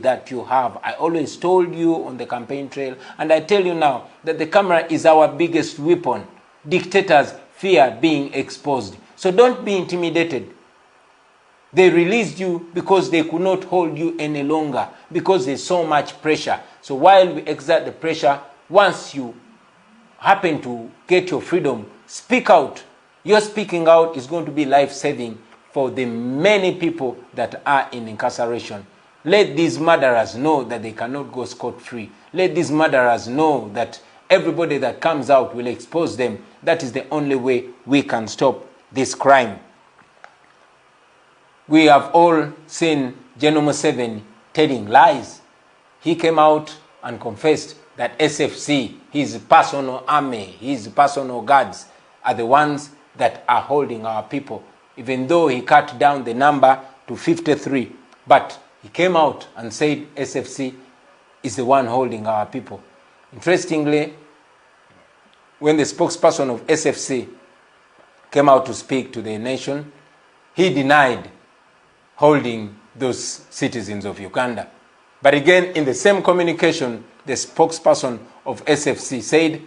that you have. I always told you on the campaign trail, and I tell you now, that the camera is our biggest weapon. Dictators fear being exposed. So don't be intimidated. They released you because they could not hold you any longer, because there's so much pressure. So while we exert the pressure, once you happen to get your freedom, speak out. Your speaking out is going to be life-saving for the many people that are in incarceration. Let these murderers know that they cannot go scot-free. Let these murderers know that everybody that comes out will expose them. That is the only way we can stop this crime. We have all seen General Museveni telling lies. He came out and confessed that SFC, his personal army, his personal guards, are the ones that are holding our people, even though he cut down the number to 53. But he came out and said SFC is the one holding our people. Interestingly, when the spokesperson of SFC came out to speak to the nation, he denied holding those citizens of Uganda. But again, in the same communication, the spokesperson of SFC said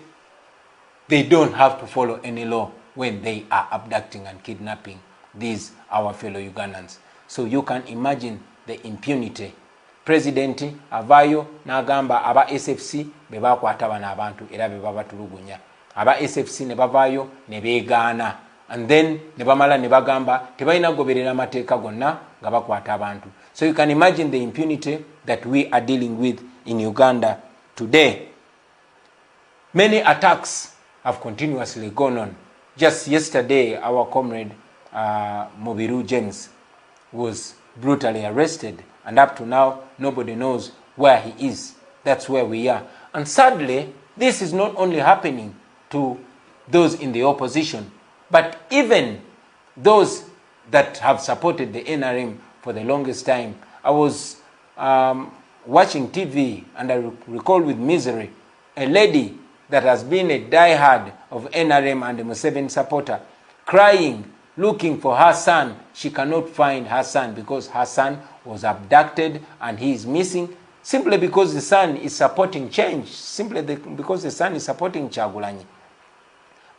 they don't have to follow any law when they are abducting and kidnapping these our fellow Ugandans. So you can imagine the impunity. President avayo nagamba aba SFC bebakwata bana abantu era bebabatulugunya. Aba SFC ne bavayo ne begaana, and then ne bamala ne bagamba tebalina goberera mateeka gonna nga bakwata abantu. So you can imagine the impunity that we are dealing with in Uganda today. Many attacks have continuously gone on. Just yesterday, our comrade Mobiru James was brutally arrested, and up to now, nobody knows where he is. That's where we are. And sadly, this is not only happening to those in the opposition, but even those that have supported the NRM for the longest time. I was watching TV, and I recall with misery a lady that has been a diehard of NRM and a Museveni supporter, crying, looking for her son. She cannot find her son because her son was abducted and he is missing, simply because the son is supporting change, because the son is supporting Kyagulanyi.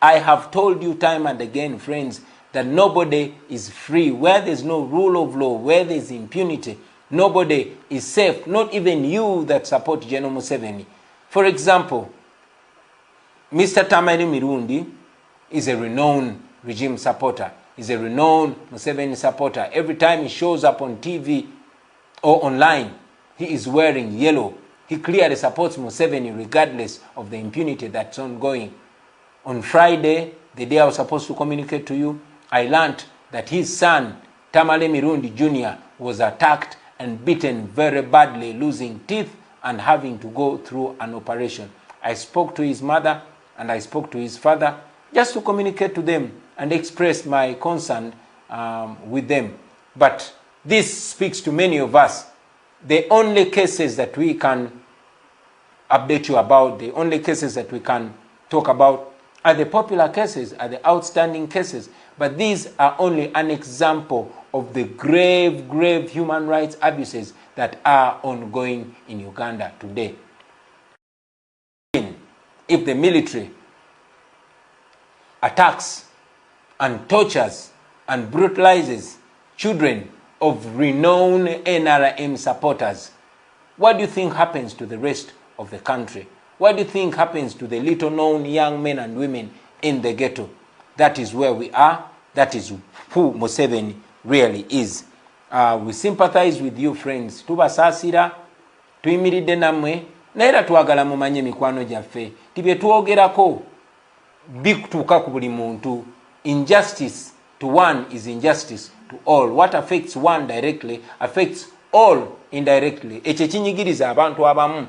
I have told you time and again, friends, that nobody is free. Where there's no rule of law, where there's impunity, nobody is safe, not even you that support General Museveni. For example, Mr. Tamale Mirundi is a renowned regime supporter. He's a renowned Museveni supporter. Every time he shows up on TV or online, he is wearing yellow. He clearly supports Museveni regardless of the impunity that's ongoing. On Friday, the day I was supposed to communicate to you, I learned that his son, Tamale Mirundi Jr., was attacked and beaten very badly, losing teeth and having to go through an operation. I spoke to his mother and I spoke to his father just to communicate to them and express my concern with them. But this speaks to many of us. The only cases that we can update you about, the only cases that we can talk about are the popular cases, are the outstanding cases. But these are only an example of the grave, grave human rights abuses that are ongoing in Uganda today. If the military attacks and tortures and brutalizes children of renowned NRM supporters, what do you think happens to the rest of the country? What do you think happens to the little-known young men and women in the ghetto? That is where we are. That is who Museveni really is. We sympathize with you, friends. Tubasasira, tuyimiridde namwe, naera twagala mumanye mikwano gyaffe. Tibye twogerako bikutuuka ku buli muntu. Injustice to one is injustice to all. What affects one directly affects all indirectly. Ekyo kinyigiriza abantu abamu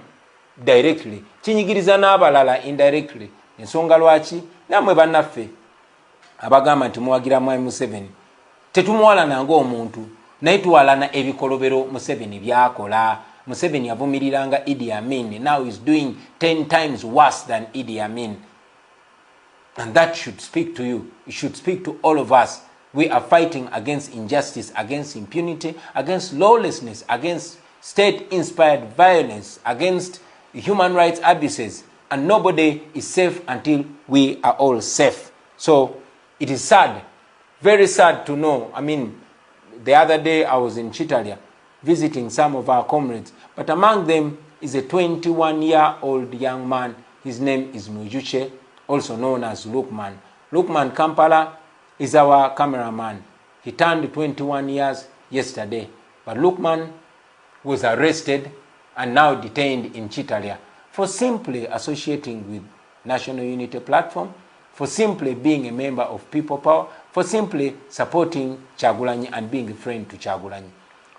directly, kinyigiriza n'abalala indirectly. Ensonga lwaki namwe bannaffe abagamba nti muwagira Mwami Museveni tetumuwalana ng'omuntu naye tuwalana ebikolobero Museveni byakola. Museveni yavumiriranga Idi Amin. Now he's doing 10 times worse than Idi Amin. And that should speak to you. It should speak to all of us. We are fighting against injustice, against impunity, against lawlessness, against state-inspired violence against human rights abuses, and nobody is safe until we are all safe. So it is sad, very sad to know. I mean, the other day I was in Chitalia visiting some of our comrades, but among them is a 21-year-old young man. His name is Mujuche, also known as Lukman. Lukman Kampala is our cameraman. He turned 21 years yesterday, but Lukman was arrested and now detained in Chitalia for simply associating with National Unity Platform, for simply being a member of People Power, for simply supporting Kyagulanyi and being a friend to Kyagulanyi.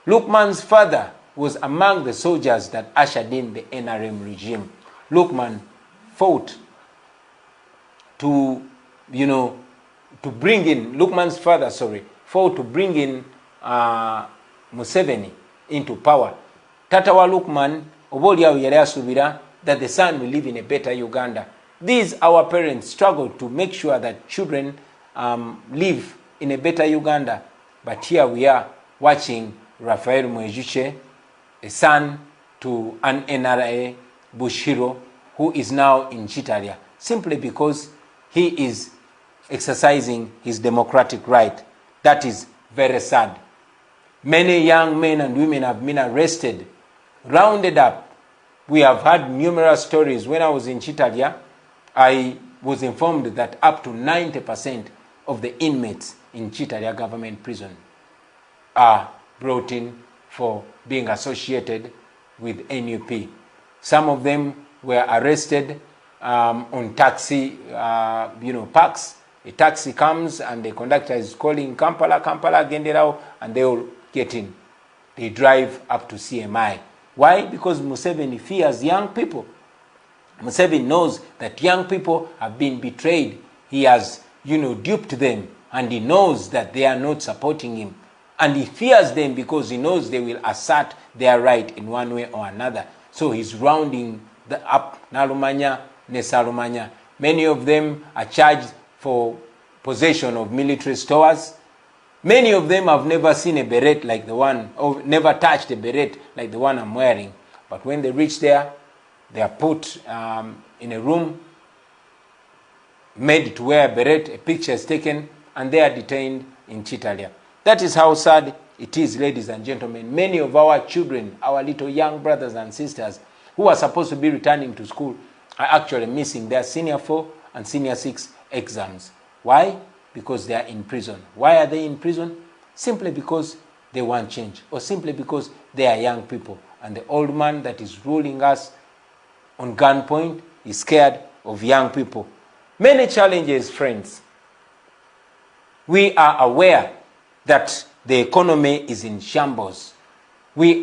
Lukman's father was among the soldiers that ushered in the NRM regime. Lukman fought to, Lukman's father, fought to bring in Museveni into power. Tatawa Lukman, oboliawo yali asubira that the son will live in a better Uganda. These, our parents, struggled to make sure that children live in a better Uganda. But here we are watching Raphael Mwejuche, a son to an NRA Bushiro, who is now in Chitalia, simply because he is exercising his democratic right. That is very sad. Many young men and women have been arrested, rounded up. We have had numerous stories. When I was in Chitalia, I was informed that up to 90% of the inmates in Chitalia government prison are brought in for being associated with NUP. Some of them were arrested on taxi, parks. A taxi comes and the conductor is calling Kampala, Genderao, and they all get in. They drive up to CMI. Why? Because Museveni fears young people. Museveni knows that young people have been betrayed. He has, duped them, and he knows that they are not supporting him. And he fears them because he knows they will assert their right in one way or another. So he's rounding up Nalumanya, Nesalumanya. Many of them are charged for possession of military stores. Many of them have never seen a beret like the one, or never touched a beret like the one I'm wearing. But when they reach there, they are put in a room, made to wear a beret, a picture is taken, and they are detained in Chitalia. That is how sad it is, ladies and gentlemen. Many of our children, our little young brothers and sisters, who are supposed to be returning to school, are actually missing their senior 4 and senior 6 exams. Why? Because they are in prison. Why are they in prison? Simply because they want change, or simply because they are young people. And the old man that is ruling us on gunpoint is scared of young people. Many challenges, friends. We are aware that the economy is in shambles. We